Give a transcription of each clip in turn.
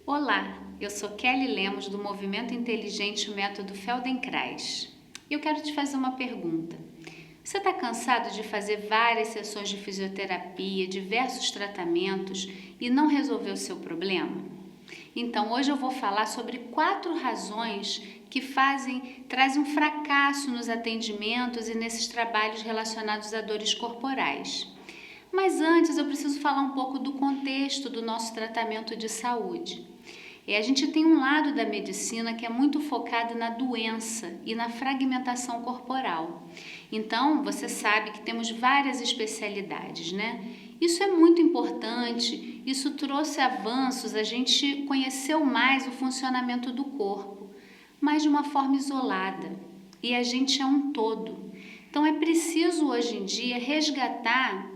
Olá, eu sou Kelly Lemos do Movimento Inteligente Método Feldenkrais. E eu quero te fazer uma pergunta. Você está cansado de fazer várias sessões de fisioterapia, diversos tratamentos e não resolver o seu problema? Então, hoje eu vou falar sobre 4 razões que trazem um fracasso nos atendimentos e nesses trabalhos relacionados a dores corporais. Mas antes eu preciso falar um pouco do contexto do nosso tratamento de saúde. A gente tem um lado da medicina que é muito focado na doença e na fragmentação corporal. Então, você sabe que temos várias especialidades, né? Isso é muito importante, isso trouxe avanços, a gente conheceu mais o funcionamento do corpo, mas de uma forma isolada. E a gente é um todo. Então, é preciso hoje em dia resgatar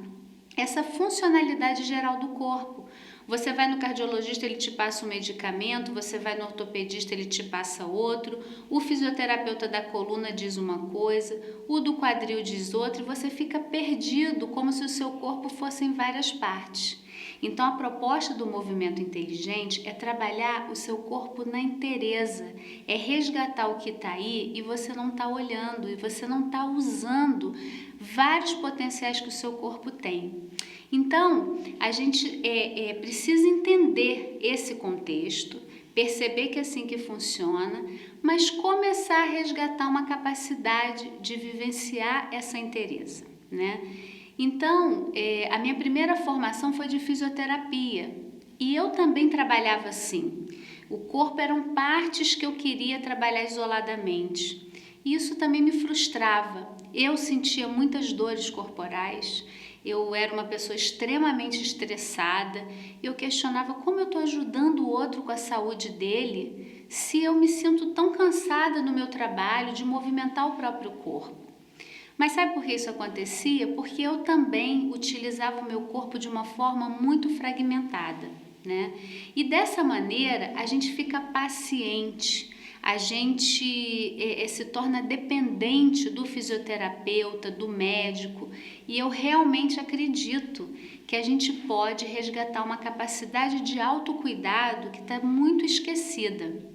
essa funcionalidade geral do corpo. Você vai no cardiologista, ele te passa um medicamento, você vai no ortopedista, ele te passa outro, o fisioterapeuta da coluna diz uma coisa, o do quadril diz outra, e você fica perdido, como se o seu corpo fosse em várias partes. Então, a proposta do movimento inteligente é trabalhar o seu corpo na inteireza, é resgatar o que está aí e você não está olhando, e você não está usando vários potenciais que o seu corpo tem. Então, a gente precisa entender esse contexto, perceber que é assim que funciona, mas começar a resgatar uma capacidade de vivenciar essa inteireza, né? Então, a minha primeira formação foi de fisioterapia e eu também trabalhava assim. O corpo eram partes que eu queria trabalhar isoladamente. E isso também me frustrava. Eu sentia muitas dores corporais, eu era uma pessoa extremamente estressada, eu questionava como eu estou ajudando o outro com a saúde dele se eu me sinto tão cansada no meu trabalho de movimentar o próprio corpo. Mas sabe por que isso acontecia? Porque eu também utilizava o meu corpo de uma forma muito fragmentada, né? E dessa maneira a gente fica paciente, a gente se torna dependente do fisioterapeuta, do médico, e eu realmente acredito que a gente pode resgatar uma capacidade de autocuidado que está muito esquecida.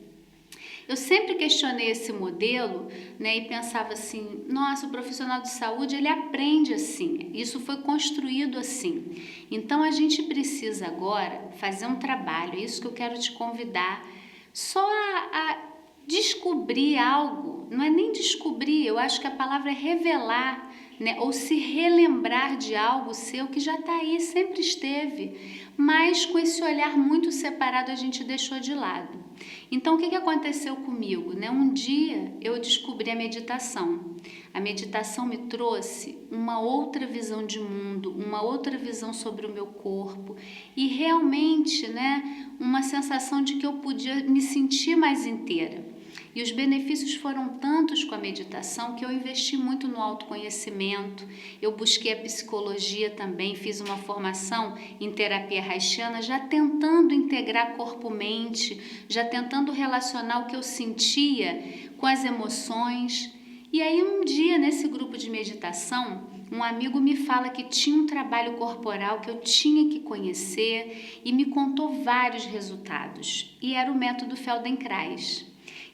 Eu sempre questionei esse modelo, né, e pensava assim, nossa, o profissional de saúde ele aprende assim, isso foi construído assim. Então a gente precisa agora fazer um trabalho, é isso que eu quero te convidar, só a descobrir algo, não é nem descobrir, eu acho que a palavra é revelar, né, ou se relembrar de algo seu que já está aí, sempre esteve, mas com esse olhar muito separado a gente deixou de lado. Então, o que aconteceu comigo, né? Um dia eu descobri a meditação. A meditação me trouxe uma outra visão de mundo, uma outra visão sobre o meu corpo e realmente, né, uma sensação de que eu podia me sentir mais inteira. E os benefícios foram tantos com a meditação que eu investi muito no autoconhecimento, eu busquei a psicologia também, fiz uma formação em terapia haitiana, já tentando integrar corpo-mente, já tentando relacionar o que eu sentia com as emoções. E aí um dia nesse grupo de meditação, um amigo me fala que tinha um trabalho corporal que eu tinha que conhecer e me contou vários resultados. E era o método Feldenkrais.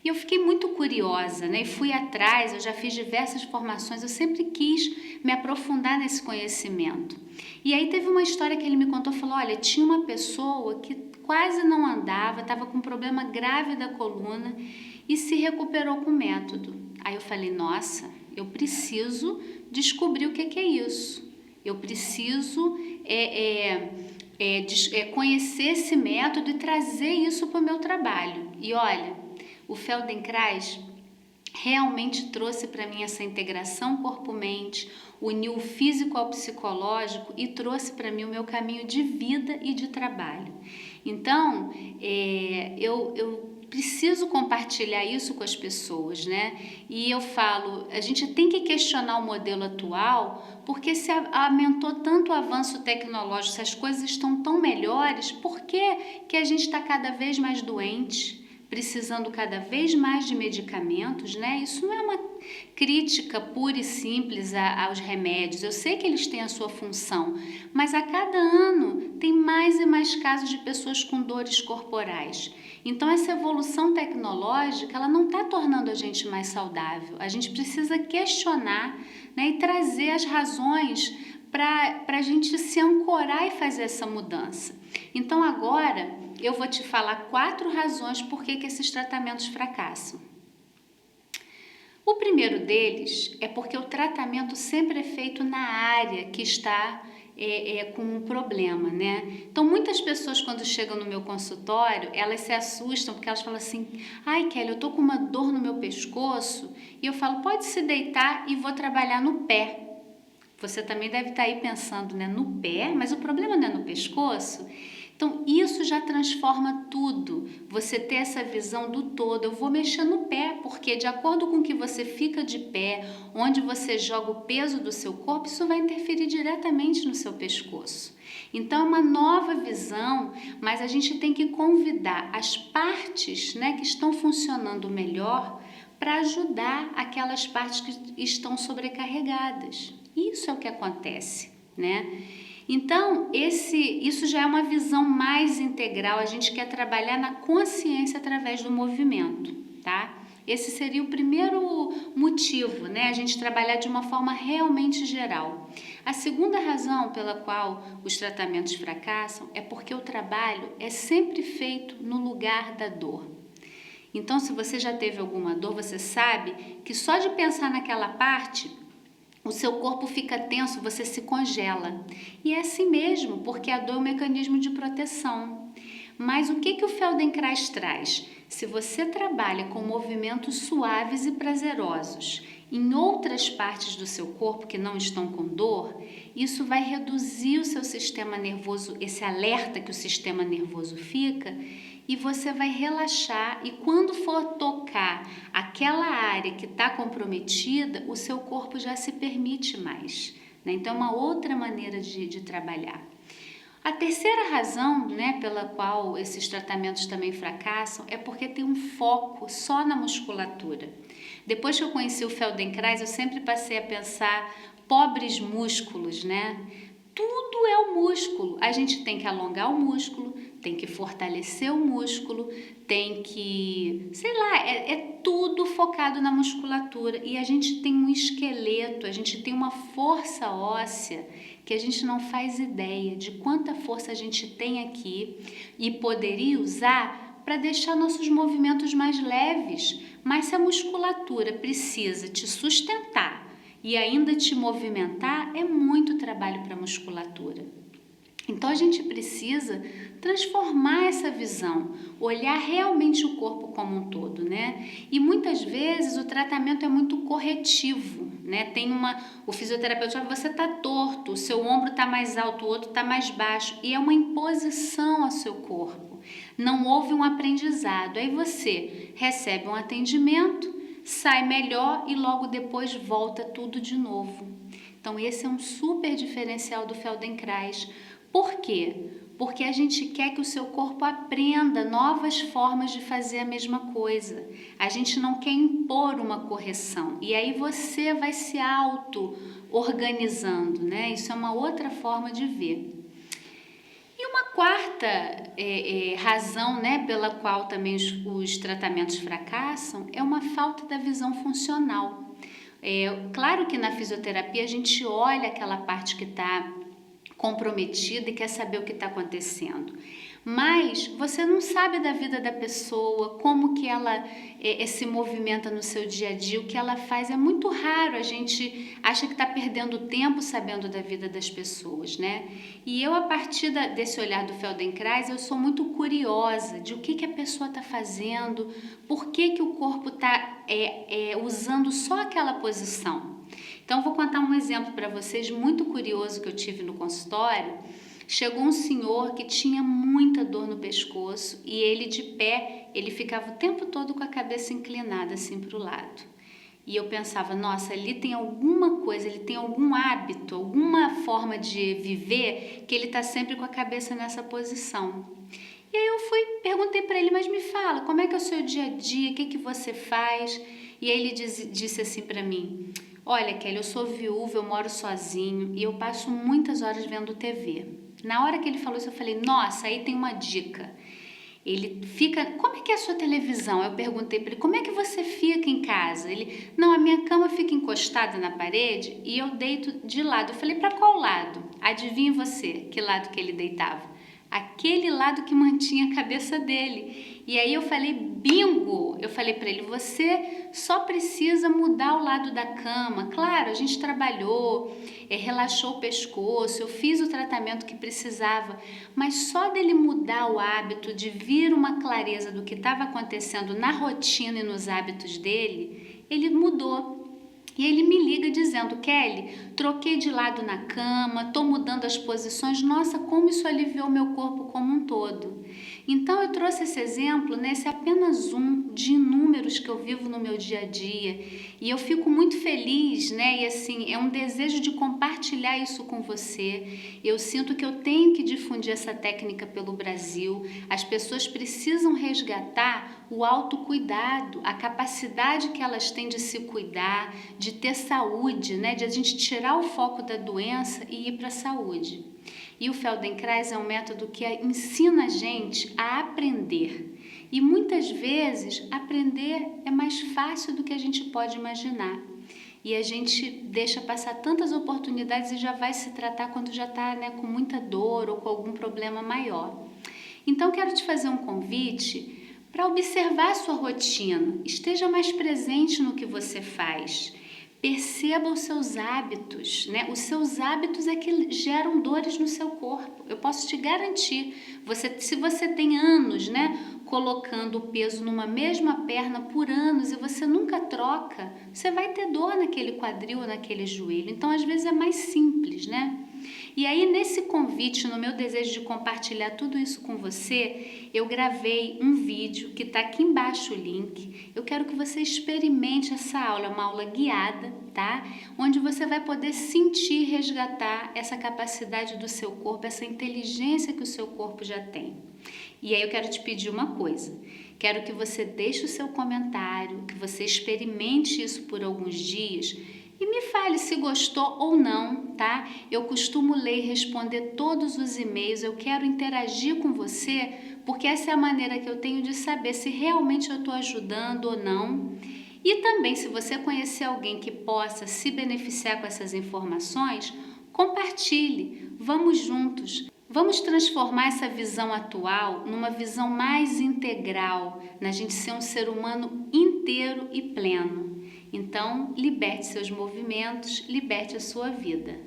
E eu fiquei muito curiosa, né? E fui atrás, eu já fiz diversas formações, eu sempre quis me aprofundar nesse conhecimento. E aí teve uma história que ele me contou, falou, olha, tinha uma pessoa que quase não andava, estava com um problema grave da coluna e se recuperou com o método. Aí eu falei, nossa, eu preciso descobrir o que é isso. Eu preciso conhecer esse método e trazer isso para o meu trabalho. E olha, o Feldenkrais realmente trouxe para mim essa integração corpo-mente, uniu o físico ao psicológico e trouxe para mim o meu caminho de vida e de trabalho. Então, eu preciso compartilhar isso com as pessoas, né? E eu falo, a gente tem que questionar o modelo atual, porque se aumentou tanto o avanço tecnológico, se as coisas estão tão melhores, por que a gente está cada vez mais doente? precisando cada vez mais de medicamentos, né? Isso não é uma crítica pura e simples aos remédios. Eu sei que eles têm a sua função, mas a cada ano tem mais e mais casos de pessoas com dores corporais. Então essa evolução tecnológica, ela não está tornando a gente mais saudável. A gente precisa questionar, né, e trazer as razões para a gente se ancorar e fazer essa mudança. Então agora eu vou te falar 4 razões por que esses tratamentos fracassam. O primeiro deles é porque o tratamento sempre é feito na área que está com um problema, né? Então muitas pessoas quando chegam no meu consultório, elas se assustam porque elas falam assim: ai Kelly, eu tô com uma dor no meu pescoço, e eu falo, pode se deitar e vou trabalhar no pé. Você também deve estar aí pensando, né, no pé, mas o problema não é no pescoço? Então, isso já transforma tudo, você ter essa visão do todo. Eu vou mexer no pé, porque de acordo com que você fica de pé, onde você joga o peso do seu corpo, isso vai interferir diretamente no seu pescoço. Então, é uma nova visão, mas a gente tem que convidar as partes, né, que estão funcionando melhor para ajudar aquelas partes que estão sobrecarregadas. Isso é o que acontece, né? Então, isso já é uma visão mais integral. A gente quer trabalhar na consciência através do movimento, tá? Esse seria o primeiro motivo, né? A gente trabalhar de uma forma realmente geral. A segunda razão pela qual os tratamentos fracassam é porque o trabalho é sempre feito no lugar da dor. Então, se você já teve alguma dor, você sabe que só de pensar naquela parte, o seu corpo fica tenso, você se congela. E é assim mesmo, porque a dor é um mecanismo de proteção. Mas o que o Feldenkrais traz? Se você trabalha com movimentos suaves e prazerosos em outras partes do seu corpo que não estão com dor, isso vai reduzir o seu sistema nervoso, esse alerta que o sistema nervoso fica, e você vai relaxar, e quando for tocar aquela área que está comprometida, o seu corpo já se permite mais, né? Então é uma outra maneira de trabalhar. A terceira razão, né, pela qual esses tratamentos também fracassam é porque tem um foco só na musculatura. Depois que eu conheci o Feldenkrais, eu sempre passei a pensar, pobres músculos, né? Tudo é o músculo. A gente tem que alongar o músculo, tem que fortalecer o músculo, tem que, sei lá, é tudo focado na musculatura. E a gente tem um esqueleto, a gente tem uma força óssea que a gente não faz ideia de quanta força a gente tem aqui e poderia usar para deixar nossos movimentos mais leves. Mas se a musculatura precisa te sustentar e ainda te movimentar, é muito trabalho para a musculatura. Então a gente precisa transformar essa visão, olhar realmente o corpo como um todo, né? E muitas vezes o tratamento é muito corretivo, né? O fisioterapeuta fala, você está torto, o seu ombro está mais alto, o outro está mais baixo, e é uma imposição ao seu corpo. Não houve um aprendizado. Aí você recebe um atendimento, sai melhor e logo depois volta tudo de novo. Então esse é um super diferencial do Feldenkrais. Por quê? Porque a gente quer que o seu corpo aprenda novas formas de fazer a mesma coisa. A gente não quer impor uma correção. E aí você vai se auto-organizando, né? Isso é uma outra forma de ver. E uma quarta razão, né, pela qual também os tratamentos fracassam é uma falta da visão funcional. Claro que na fisioterapia a gente olha aquela parte que está comprometida e quer saber o que está acontecendo. Mas você não sabe da vida da pessoa, como que ela se movimenta no seu dia a dia, o que ela faz. É muito raro, a gente acha que está perdendo tempo sabendo da vida das pessoas, né? E eu, a partir desse olhar do Feldenkrais, eu sou muito curiosa de o que a pessoa está fazendo, por que o corpo está usando só aquela posição. Então, vou contar um exemplo para vocês muito curioso que eu tive no consultório. Chegou um senhor que tinha muita dor no pescoço e ele de pé, ele ficava o tempo todo com a cabeça inclinada assim para o lado. E eu pensava, nossa, ali tem alguma coisa, ele tem algum hábito, alguma forma de viver que ele está sempre com a cabeça nessa posição. E aí eu perguntei para ele, mas me fala, como é que é o seu dia a dia, o que que você faz? E aí ele disse assim para mim, olha, Kelly, eu sou viúva, eu moro sozinho e eu passo muitas horas vendo TV. Na hora que ele falou isso, eu falei, nossa, aí tem uma dica. Ele fica, como é que é a sua televisão? Eu perguntei para ele, como é que você fica em casa? Ele, não, a minha cama fica encostada na parede e eu deito de lado. Eu falei, para qual lado? Adivinha você, que lado que ele deitava? Aquele lado que mantinha a cabeça dele. E aí eu falei, bingo! Eu falei para ele, você só precisa mudar o lado da cama. Claro, a gente trabalhou, relaxou o pescoço, eu fiz o tratamento que precisava, mas só dele mudar o hábito, de vir uma clareza do que estava acontecendo na rotina e nos hábitos dele, ele mudou. E ele me liga dizendo, Kelly, troquei de lado na cama, estou mudando as posições, nossa, como isso aliviou meu corpo como um todo. Então eu trouxe esse exemplo, né, esse é apenas um de inúmeros que eu vivo no meu dia a dia. E eu fico muito feliz, né, e assim, é um desejo de compartilhar isso com você. Eu sinto que eu tenho que difundir essa técnica pelo Brasil. As pessoas precisam resgatar o autocuidado, a capacidade que elas têm de se cuidar, de ter saúde, né? De a gente tirar o foco da doença e ir para a saúde. E o Feldenkrais é um método que ensina a gente a aprender. E muitas vezes aprender é mais fácil do que a gente pode imaginar. E a gente deixa passar tantas oportunidades e já vai se tratar quando já está, né, com muita dor ou com algum problema maior. Então quero te fazer um convite para observar a sua rotina, esteja mais presente no que você faz, perceba os seus hábitos, né? Os seus hábitos é que geram dores no seu corpo, eu posso te garantir, se você tem anos, né, colocando o peso numa mesma perna por anos e você nunca troca, você vai ter dor naquele quadril ou naquele joelho, então às vezes é mais simples, né? E aí nesse convite, no meu desejo de compartilhar tudo isso com você, eu gravei um vídeo que está aqui embaixo o link. Eu quero que você experimente essa aula, uma aula guiada, tá? Onde você vai poder sentir, resgatar essa capacidade do seu corpo, essa inteligência que o seu corpo já tem. E aí eu quero te pedir uma coisa, quero que você deixe o seu comentário, que você experimente isso por alguns dias e me fale se gostou ou não, tá? Eu costumo ler e responder todos os e-mails, eu quero interagir com você, porque essa é a maneira que eu tenho de saber se realmente eu estou ajudando ou não. E também, se você conhecer alguém que possa se beneficiar com essas informações, compartilhe, vamos juntos. Vamos transformar essa visão atual numa visão mais integral, na gente ser um ser humano inteiro e pleno. Então, liberte seus movimentos, liberte a sua vida.